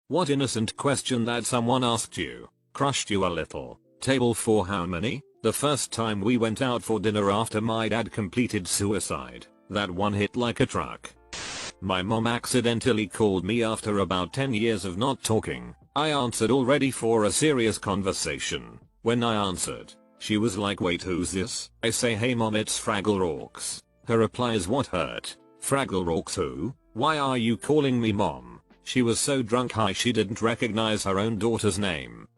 What innocent question that someone asked you. Crushed you a little. Table for how many? The first time we went out for dinner after my dad completed suicide. That one hit like a truck. My mom accidentally called me after about 10 years of not talking. I answered all ready for a serious conversation. When I answered, she was like, wait, who's this? I say, hey mom, it's Fraggle Rocks. Her reply is, what hurt? Fraggle Rocks who? Why are you calling me mom? She was so drunk high she didn't recognize her own daughter's name.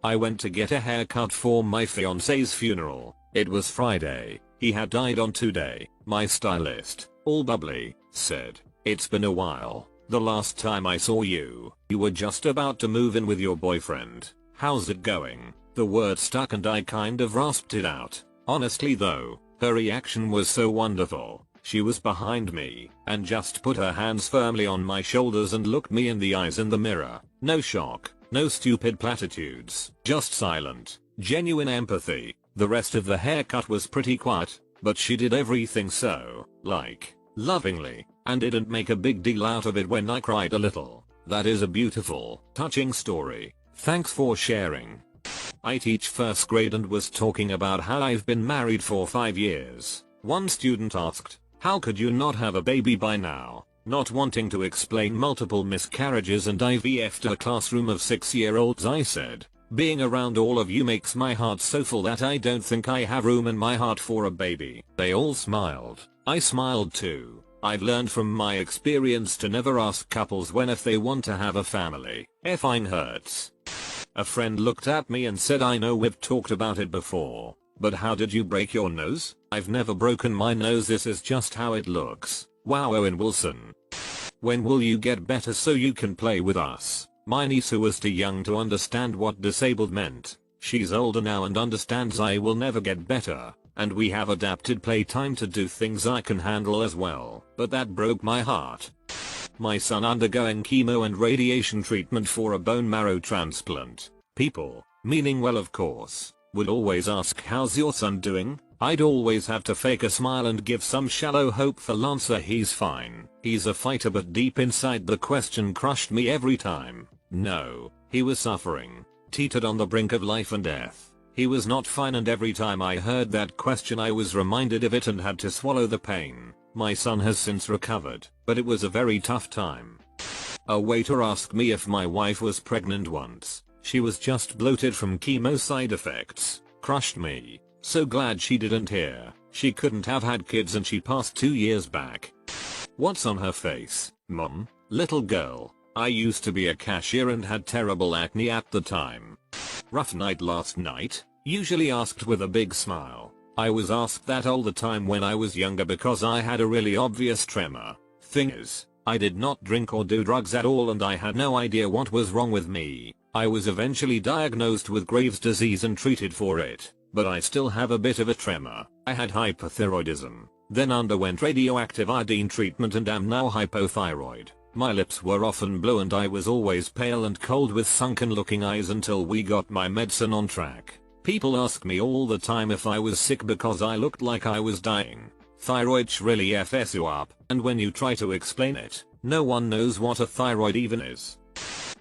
I went to get a haircut for my fiance's funeral. It was Friday. He had died on today. My stylist, all bubbly, said, it's been a while. The last time I saw you, you were just about to move in with your boyfriend. How's it going? The word stuck and I kind of rasped it out. Honestly though, her reaction was so wonderful. She was behind me and just put her hands firmly on my shoulders and looked me in the eyes in the mirror. No shock, no stupid platitudes, just silent, genuine empathy. The rest of the haircut was pretty quiet, but she did everything so, like, lovingly, and didn't make a big deal out of it when I cried a little. That is a beautiful, touching story. Thanks for sharing. I teach first grade and was talking about how I've been married for 5 years. One student asked, how could you not have a baby by now? Not wanting to explain multiple miscarriages and IVF to a classroom of 6-year-olds, I said, being around all of you makes my heart so full that I don't think I have room in my heart for a baby. They all smiled. I smiled too. I've learned from my experience to never ask couples when if they want to have a family. Effing hurts. A friend looked at me and said, I know we've talked about it before, but how did you break your nose? I've never broken my nose, this is just how it looks. Wow, Owen Wilson. When will you get better so you can play with us? My niece, who was too young to understand what disabled meant, she's older now and understands I will never get better, and we have adapted playtime to do things I can handle as well, but that broke my heart. My son undergoing chemo and radiation treatment for a bone marrow transplant. People, meaning well of course, would always ask, how's your son doing? I'd always have to fake a smile and give some shallow hopeful answer, he's fine. He's a fighter, but deep inside the question crushed me every time. No, he was suffering, teetered on the brink of life and death. He was not fine, and every time I heard that question I was reminded of it and had to swallow the pain. My son has since recovered, but it was a very tough time. A waiter asked me if my wife was pregnant once. She was just bloated from chemo side effects. Crushed me. So glad she didn't hear. She couldn't have had kids and she passed 2 years back. What's on her face? Mom, little girl. I used to be a cashier and had terrible acne at the time. Rough night last night? Usually asked with a big smile. I was asked that all the time when I was younger because I had a really obvious tremor. Thing is, I did not drink or do drugs at all and I had no idea what was wrong with me. I was eventually diagnosed with Graves' disease and treated for it, but I still have a bit of a tremor. I had hypothyroidism, then underwent radioactive iodine treatment and am now hypothyroid. My lips were often blue and I was always pale and cold with sunken looking eyes until we got my medicine on track. People ask me all the time if I was sick because I looked like I was dying. Thyroid's really f's you up, and when you try to explain it, no one knows what a thyroid even is.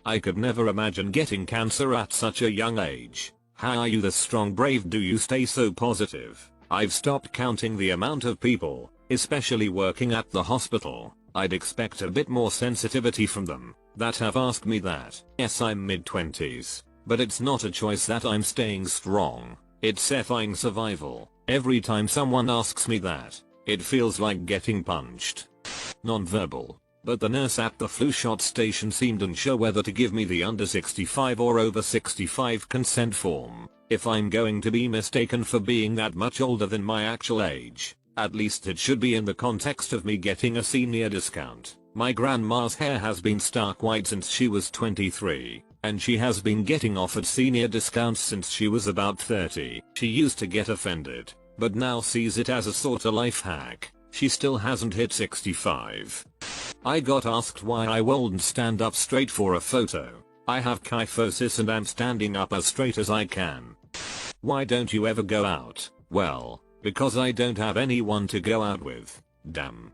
I could never imagine getting cancer at such a young age. How are you this strong, brave? Do you stay so positive? I've stopped counting the amount of people, especially working at the hospital, I'd expect a bit more sensitivity from them, that have asked me that. Yes, I'm mid-20s. But it's not a choice that I'm staying strong. It's effing survival. Every time someone asks me that, it feels like getting punched. Non-verbal. But the nurse at the flu shot station seemed unsure whether to give me the under 65 or over 65 consent form. If I'm going to be mistaken for being that much older than my actual age, at least it should be in the context of me getting a senior discount. My grandma's hair has been stark white since she was 23. And she has been getting offered senior discounts since she was about 30. She used to get offended, but now sees it as a sorta life hack. She still hasn't hit 65. I got asked why I wouldn't stand up straight for a photo. I have kyphosis and I'm standing up as straight as I can. Why don't you ever go out? Well, because I don't have anyone to go out with. Damn.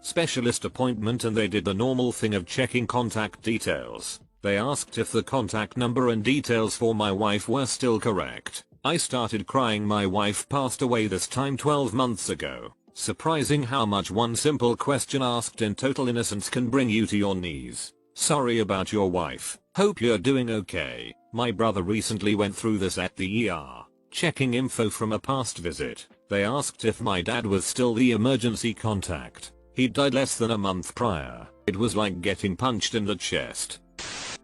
specialist appointment and they did the normal thing of checking contact details. They asked if the contact number and details for my wife were still correct. I started crying. My wife passed away this time 12 months ago. Surprising how much one simple question asked in total innocence can bring you to your knees. Sorry about your wife. Hope you're doing okay. My brother recently went through this at the ER. Checking info from a past visit. They asked if my dad was still the emergency contact. He died less than a month prior. It was like getting punched in the chest.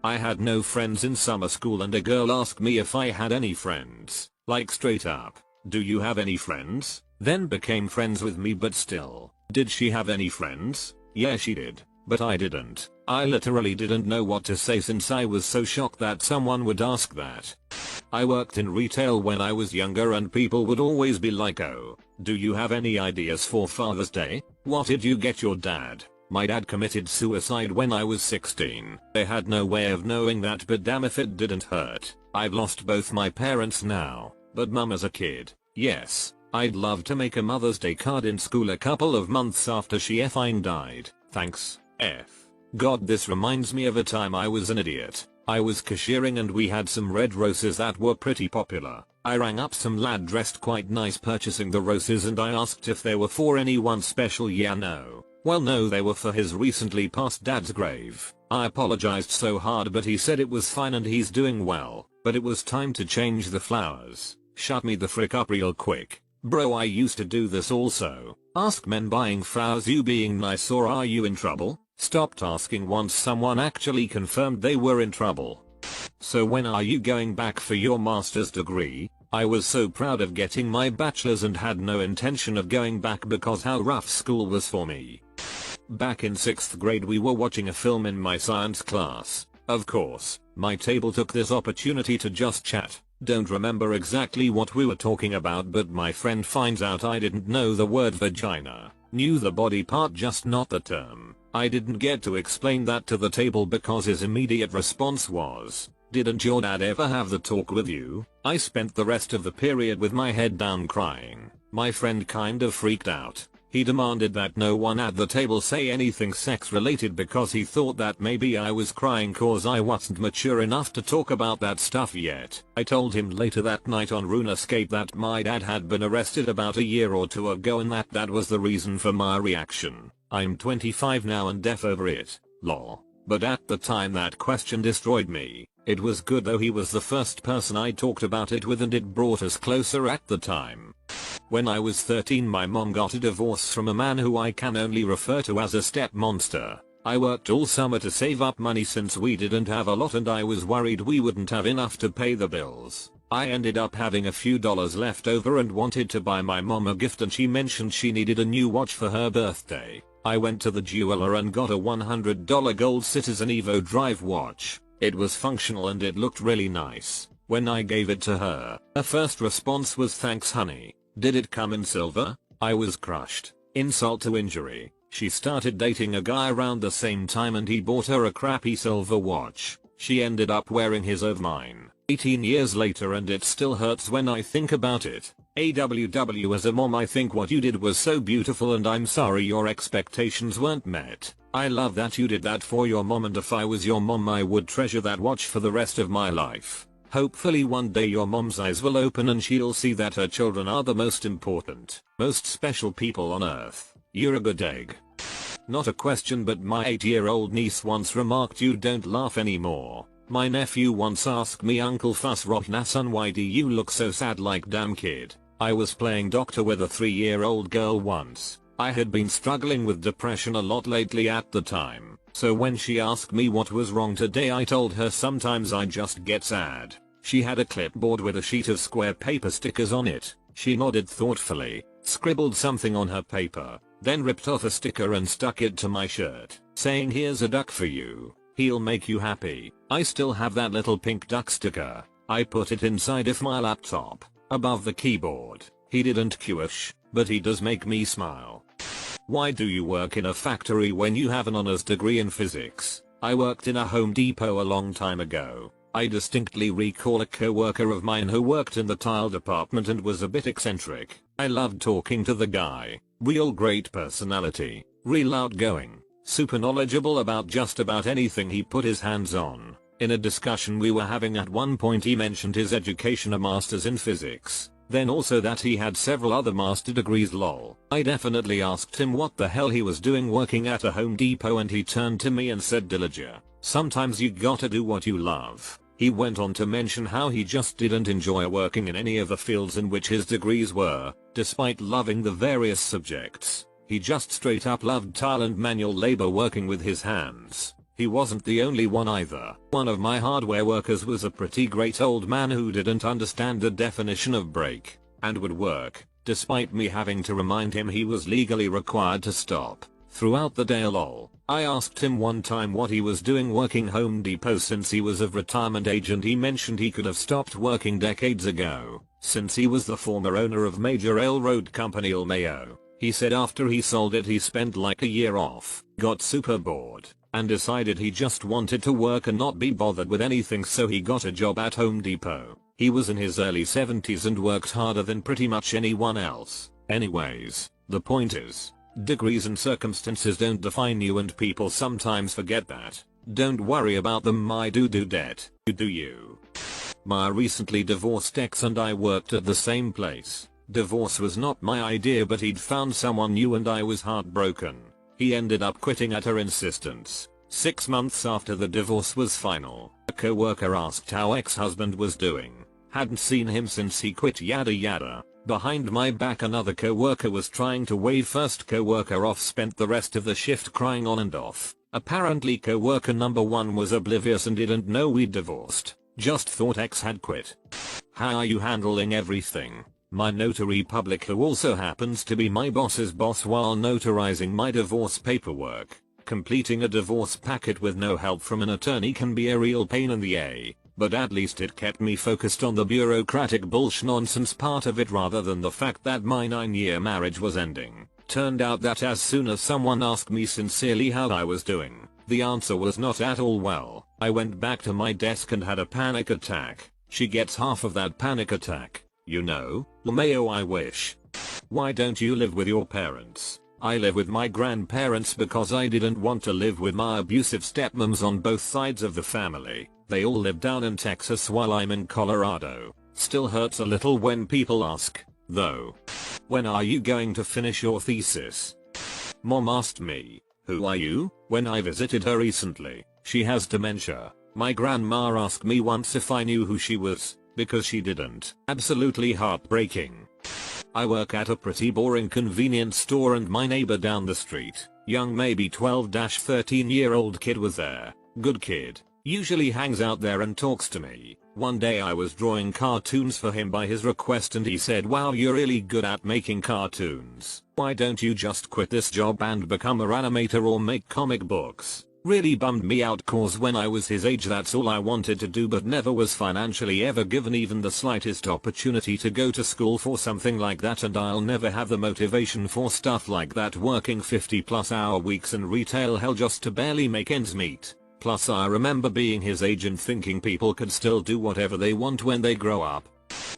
I had no friends in summer school and a girl asked me if I had any friends. Like straight up. Do you have any friends? Then became friends with me, but still. Did she have any friends? Yeah, she did. But I didn't. I literally didn't know what to say since I was so shocked that someone would ask that. I worked in retail when I was younger and people would always be like, oh, do you have any ideas for Father's Day? What did you get your dad? My dad committed suicide when I was 16. They had no way of knowing that, but damn if it didn't hurt. I've lost both my parents now, but mum as a kid. Yes, I'd love to make a Mother's Day card in school a couple of months after she effing died. Thanks, F. God, this reminds me of a time I was an idiot. I was cashiering and we had some red roses that were pretty popular. I rang up some lad dressed quite nice purchasing the roses and I asked if they were for anyone special. Yeah, no. Well, no, they were for his recently passed dad's grave. I apologized so hard but he said it was fine and he's doing well, but it was time to change the flowers. Shut me the frick up real quick. Bro, I used to do this also. Ask men buying flowers you being nice or are you in trouble? Stopped asking once someone actually confirmed they were in trouble. So when are you going back for your master's degree? I was so proud of getting my bachelor's and had no intention of going back because how rough school was for me. Back in 6th grade we were watching a film in my science class. Of course, my table took this opportunity to just chat. Don't remember exactly what we were talking about, but my friend finds out I didn't know the word vagina. Knew the body part, just not the term. I didn't get to explain that to the table because his immediate response was, "Didn't your dad ever have the talk with you?" I spent the rest of the period with my head down crying. My friend kind of freaked out. He demanded that no one at the table say anything sex related because he thought that maybe I was crying cause I wasn't mature enough to talk about that stuff yet. I told him later that night on RuneScape that my dad had been arrested about a year or two ago and that was the reason for my reaction. I'm 25 now and deaf over it. Lol. But at the time that question destroyed me. It was good though, he was the first person I talked about it with and it brought us closer at the time. When I was 13 my mom got a divorce from a man who I can only refer to as a step monster. I worked all summer to save up money since we didn't have a lot and I was worried we wouldn't have enough to pay the bills. I ended up having a few dollars left over and wanted to buy my mom a gift and she mentioned she needed a new watch for her birthday. I went to the jeweler and got a $100 Gold Citizen Evo Drive watch. It was functional and it looked really nice. When I gave it to her, her first response was "Thanks honey." Did it come in silver? I was crushed. Insult to injury. She started dating a guy around the same time and he bought her a crappy silver watch. She ended up wearing his over mine 18 years later and it still hurts when I think about it. AWW, as a mom I think what you did was so beautiful and I'm sorry your expectations weren't met. I love that you did that for your mom and if I was your mom I would treasure that watch for the rest of my life. Hopefully one day your mom's eyes will open and she'll see that her children are the most important, most special people on earth. You're a good egg. Not a question, but my 8-year-old niece once remarked, "You don't laugh anymore." My nephew once asked me, "Uncle Fuss Rotnason, why do you look so sad?" Like, damn kid. I was playing doctor with a 3-year-old girl once. I had been struggling with depression a lot lately at the time, so when she asked me what was wrong today I told her sometimes I just get sad. She had a clipboard with a sheet of square paper stickers on it. She nodded thoughtfully, scribbled something on her paper, then ripped off a sticker and stuck it to my shirt, saying, "Here's a duck for you. He'll make you happy." I still have that little pink duck sticker. I put it inside of my laptop, above the keyboard. He didn't QH, but he does make me smile. Why do you work in a factory when you have an honors degree in physics? I worked in a Home Depot a long time ago. I distinctly recall a co-worker of mine who worked in the tile department and was a bit eccentric. I loved talking to the guy. Real great personality. real outgoing, super knowledgeable about just about anything he put his hands on. In a discussion we were having at one point he mentioned his education, a master's in physics, then also that he had several other master degrees. Lol. I definitely asked him what the hell he was doing working at a Home Depot, and he turned to me and said, Dillinger, sometimes you gotta do what you love. He went on to mention how he just didn't enjoy working in any of the fields in which his degrees were, despite loving the various subjects. He just straight up loved tile and manual labor, working with his hands. He wasn't the only one either. One of my hardware workers was a pretty great old man who didn't understand the definition of break, and would work, despite me having to remind him he was legally required to stop, throughout the day. Lol. I asked him one time what he was doing working Home Depot since he was of retirement age, and he mentioned he could have stopped working decades ago, since he was the former owner of major railroad company Mayo. He said after he sold it he spent like a year off, got super bored, and decided he just wanted to work and not be bothered with anything, so he got a job at Home Depot. He was in his early 70s and worked harder than pretty much anyone else. Anyways, the point is, degrees and circumstances don't define you, and people sometimes forget that. Don't worry about them, my dude. You do you. My recently divorced ex and I worked at the same place. Divorce was not my idea, but he'd found someone new and I was heartbroken. He ended up quitting at her insistence. 6 months after the divorce was final, a co-worker asked how ex-husband was doing. Hadn't seen him since he quit, yada yada. Behind my back another co-worker was trying to wave first co-worker off, spent the rest of the shift crying on and off. Apparently co-worker number 1 was oblivious and didn't know we'd divorced. Just thought ex had quit. How are you handling everything? My notary public, who also happens to be my boss's boss while notarizing my divorce paperwork. Completing a divorce packet with no help from an attorney can be a real pain in the A, but at least it kept me focused on the bureaucratic bullshit nonsense part of it rather than the fact that my 9-year marriage was ending. Turned out that as soon as someone asked me sincerely how I was doing, the answer was not at all well. I went back to my desk and had a panic attack. She gets half of that panic attack. You know, LMAO, I wish. Why don't you live with your parents? I live with my grandparents because I didn't want to live with my abusive stepmoms on both sides of the family. They all live down in Texas while I'm in Colorado. Still hurts a little when people ask, though. When are you going to finish your thesis? Mom asked me, who are you? When I visited her recently. She has dementia. My grandma asked me once if I knew who she was, because she didn't. Absolutely heartbreaking. I work at a pretty boring convenience store and my neighbor down the street, young maybe 12-13-year-old kid, was there. Good kid. Usually hangs out there and talks to me. One day I was drawing cartoons for him by his request and he said, wow, you're really good at making cartoons. Why don't you just quit this job and become an animator or make comic books? Really bummed me out, cause when I was his age that's all I wanted to do, but never was financially ever given even the slightest opportunity to go to school for something like that, and I'll never have the motivation for stuff like that, working 50+ hour weeks in retail hell just to barely make ends meet. Plus I remember being his age and thinking people could still do whatever they want when they grow up.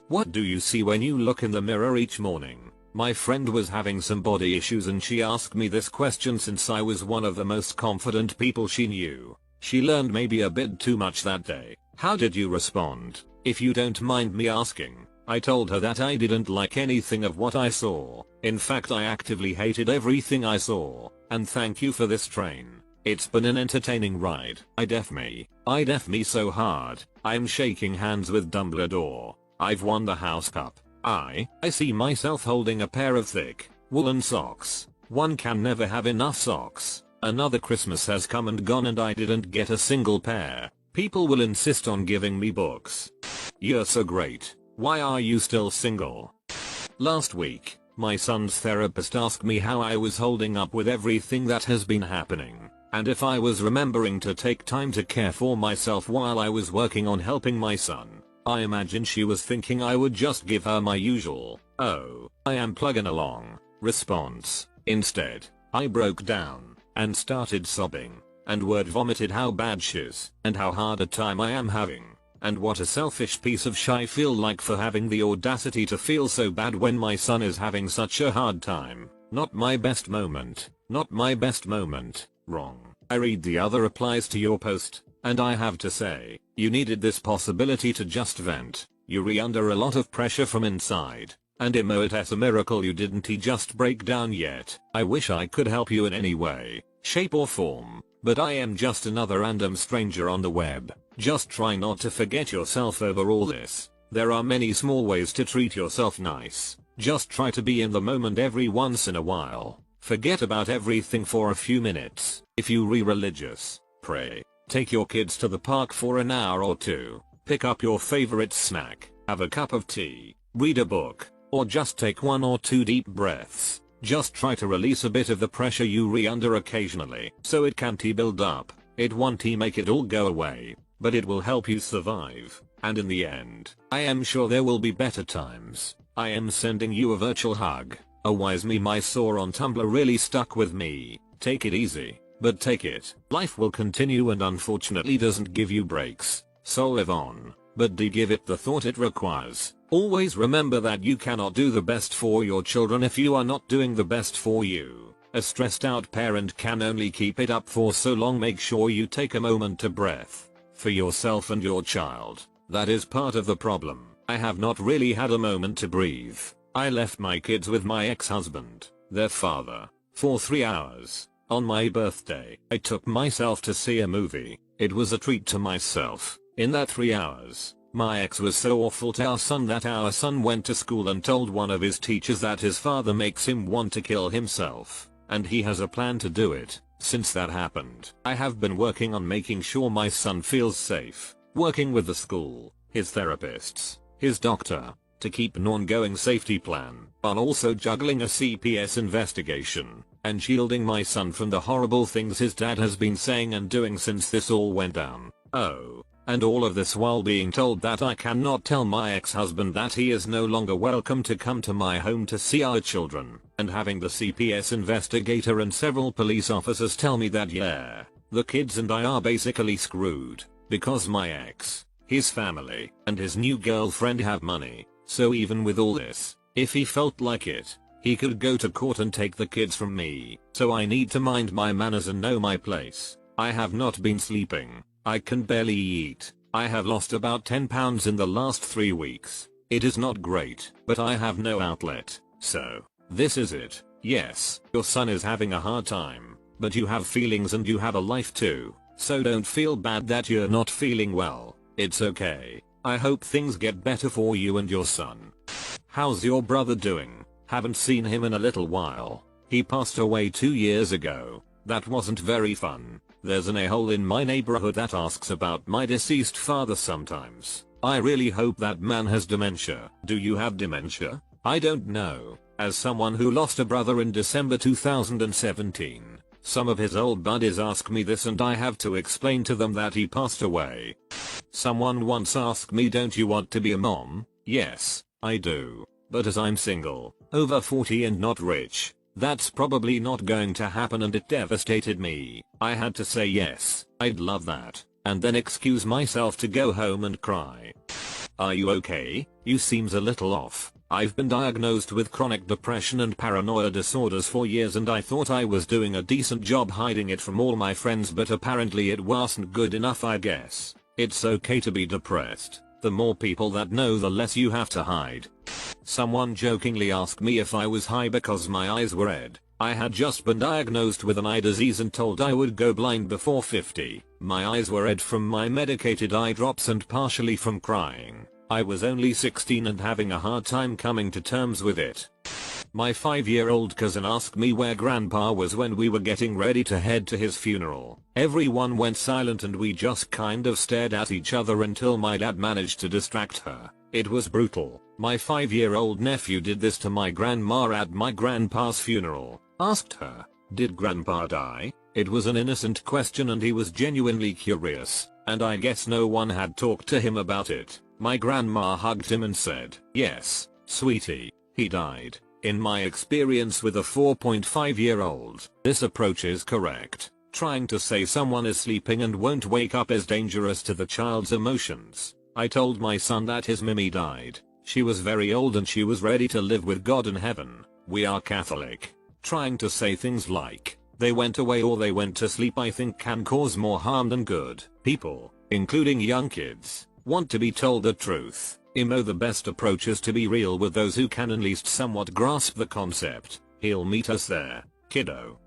What do you see when you look in the mirror each morning? My friend was having some body issues and she asked me this question since I was one of the most confident people she knew. She learned maybe a bit too much that day. How did you respond? If you don't mind me asking. I told her that I didn't like anything of what I saw. In fact, I actively hated everything I saw. And thank you for this train. It's been an entertaining ride. I def me so hard. I'm shaking hands with Dumbledore. I've won the house cup. I see myself holding a pair of thick, woolen socks. One can never have enough socks. Another Christmas has come and gone and I didn't get a single pair. People will insist on giving me books. You're so great. Why are you still single? Last week, my son's therapist asked me how I was holding up with everything that has been happening, and if I was remembering to take time to care for myself while I was working on helping my son. I imagine she was thinking I would just give her my usual, "Oh, I am plugging along" response. Instead, I broke down and started sobbing and word vomited how bad she's and how hard a time I am having, and what a selfish piece of shit I feel like for having the audacity to feel so bad when my son is having such a hard time. Not my best moment. Not my best moment. Wrong. I read the other replies to your post, and I have to say, you needed this possibility to just vent. You're under a lot of pressure from inside. And Imo, it's a miracle you didn't just break down yet. I wish I could help you in any way, shape or form, but I am just another random stranger on the web. Just try not to forget yourself over all this. There are many small ways to treat yourself nice. Just try to be in the moment every once in a while. Forget about everything for a few minutes. If you're religious, pray. Take your kids to the park for an hour or two. Pick up your favorite snack. Have a cup of tea. Read a book. Or just take 1 or 2 deep breaths. Just try to release a bit of the pressure you're under occasionally, so it can't build up. It won't make it all go away, but it will help you survive. And in the end, I am sure there will be better times. I am sending you a virtual hug. A wise meme I saw on Tumblr really stuck with me. Take it easy, but take it. Life will continue and unfortunately doesn't give you breaks. So live on, but do give it the thought it requires. Always remember that you cannot do the best for your children if you are not doing the best for you. A stressed out parent can only keep it up for so long. Make sure you take a moment to breath. For yourself and your child. That is part of the problem. I have not really had a moment to breathe. I left my kids with my ex-husband, their father, for 3 hours. On my birthday, I took myself to see a movie. It was a treat to myself. In that 3 hours, my ex was so awful to our son that our son went to school and told one of his teachers that his father makes him want to kill himself, and he has a plan to do it. Since that happened, I have been working on making sure my son feels safe, working with the school, his therapists, his doctor, to keep an ongoing safety plan, while also juggling a CPS investigation, and shielding my son from the horrible things his dad has been saying and doing since this all went down. Oh. And all of this while being told that I cannot tell my ex-husband that he is no longer welcome to come to my home to see our children, and having the CPS investigator and several police officers tell me that yeah, the kids and I are basically screwed, because my ex, his family, and his new girlfriend have money. So even with all this, if he felt like it, he could go to court and take the kids from me. So I need to mind my manners and know my place. I have not been sleeping. I can barely eat. I have lost about 10 pounds in the last 3 weeks. It is not great, but I have no outlet. So, this is it. Yes, your son is having a hard time, but you have feelings and you have a life too. So don't feel bad that you're not feeling well. It's okay. I hope things get better for you and your son. How's your brother doing? Haven't seen him in a little while. He passed away 2 years ago. That wasn't very fun. There's an a-hole in my neighborhood that asks about my deceased father sometimes. I really hope that man has dementia. Do you have dementia? I don't know. As someone who lost a brother in December 2017, some of his old buddies ask me this and I have to explain to them that he passed away. Someone once asked me, don't you want to be a mom? Yes, I do. But as I'm single, over 40 and not rich, that's probably not going to happen and it devastated me. I had to say yes, I'd love that, and then excuse myself to go home and cry. Are you okay? You seems a little off. I've been diagnosed with chronic depression and paranoia disorders for years and I thought I was doing a decent job hiding it from all my friends, but apparently it wasn't good enough, I guess. It's okay to be depressed. The more people that know, the less you have to hide. Someone jokingly asked me if I was high because my eyes were red. I had just been diagnosed with an eye disease and told I would go blind before 50. My eyes were red from my medicated eye drops and partially from crying. I was only 16 and having a hard time coming to terms with it. My 5-year-old cousin asked me where grandpa was when we were getting ready to head to his funeral. Everyone went silent and we just kind of stared at each other until my dad managed to distract her. It was brutal. My 5-year-old nephew did this to my grandma at my grandpa's funeral. Asked her, did grandpa die? It was an innocent question and he was genuinely curious, and I guess no one had talked to him about it. My grandma hugged him and said, yes, sweetie, he died. In my experience with a 4.5-year-old, this approach is correct. Trying to say someone is sleeping and won't wake up is dangerous to the child's emotions. I told my son that his Mimi died. She was very old and she was ready to live with God in heaven. We are Catholic. Trying to say things like, they went away or they went to sleep, I think can cause more harm than good. People, including young kids, want to be told the truth. The best approach is to be real with those who can at least somewhat grasp the concept. He'll meet us there, kiddo.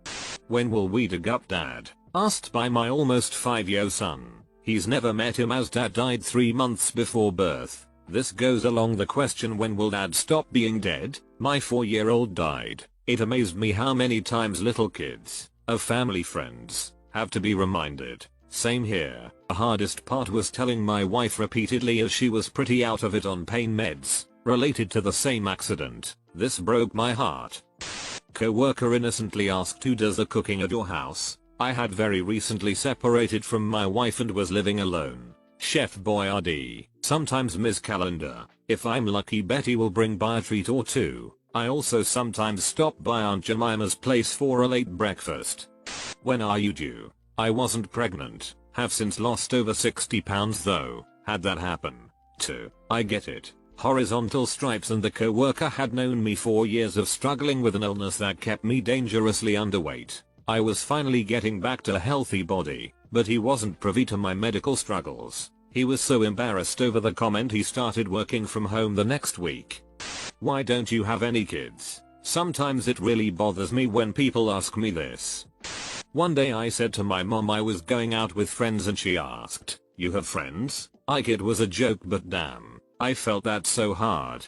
When will we dig up dad? Asked by my almost 5-year son. He's never met him as dad died 3 months before birth. This goes along the question, when will dad stop being dead? My 4-year-old died. It amazed me how many times little kids, of family friends, have to be reminded. Same here. The hardest part was telling my wife repeatedly, as she was pretty out of it on pain meds, related to the same accident. This broke my heart. Co-worker innocently asked, who does the cooking at your house? I had very recently separated from my wife and was living alone. Chef Boyardee, sometimes Ms. Calendar. If I'm lucky, Betty will bring by a treat or two. I also sometimes stop by Aunt Jemima's place for a late breakfast. When are you due? I wasn't pregnant. Have since lost over 60 pounds though. Had that happen. 2. I get it. Horizontal stripes. And the co-worker had known me for years of struggling with an illness that kept me dangerously underweight. I was finally getting back to a healthy body, but he wasn't privy to my medical struggles. He was so embarrassed over the comment he started working from home the next week. Why don't you have any kids? Sometimes it really bothers me when people ask me this. One day I said to my mom I was going out with friends and she asked, "You have friends?" It was a joke, but damn, I felt that so hard.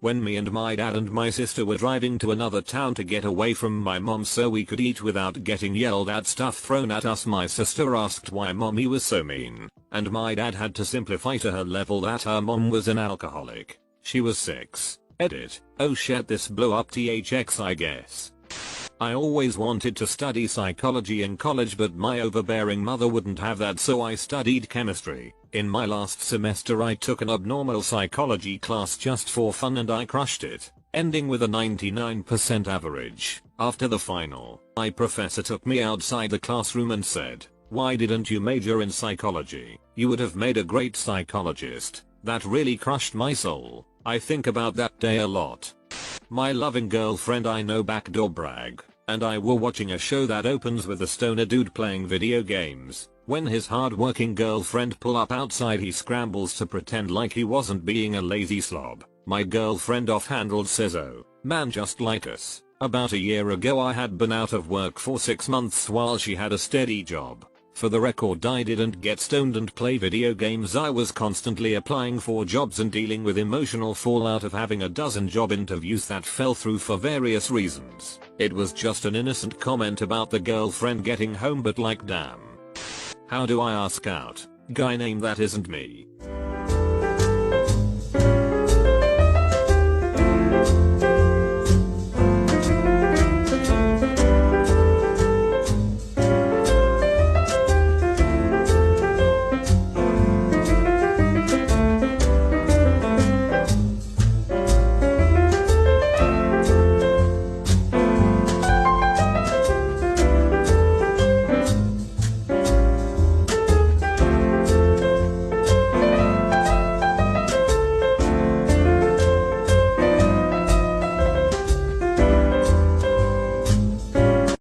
When me and my dad and my sister were driving to another town to get away from my mom so we could eat without getting yelled at, stuff thrown at us, my sister asked why mommy was so mean, and my dad had to simplify to her level that her mom was an alcoholic. She was 6. Edit. Oh shit, this blew up THX I guess. I always wanted to study psychology in college, but my overbearing mother wouldn't have that, so I studied chemistry. In my last semester I took an abnormal psychology class just for fun and I crushed it, ending with a 99% average. After the final, my professor took me outside the classroom and said, "Why didn't you major in psychology? You would have made a great psychologist." That really crushed my soul. I think about that day a lot. My loving girlfriend I know backdoor brag, and I were watching a show that opens with a stoner dude playing video games. When his hard-working girlfriend pull up outside, he scrambles to pretend like he wasn't being a lazy slob. My girlfriend offhanded says, "Oh, man, just like us." About a year ago I had been out of work for 6 months while she had a steady job. For the record, I didn't get stoned and play video games. I was constantly applying for jobs and dealing with emotional fallout of having a dozen job interviews that fell through for various reasons. It was just an innocent comment about the girlfriend getting home, but like damn. How do I ask out? Guy name that isn't me.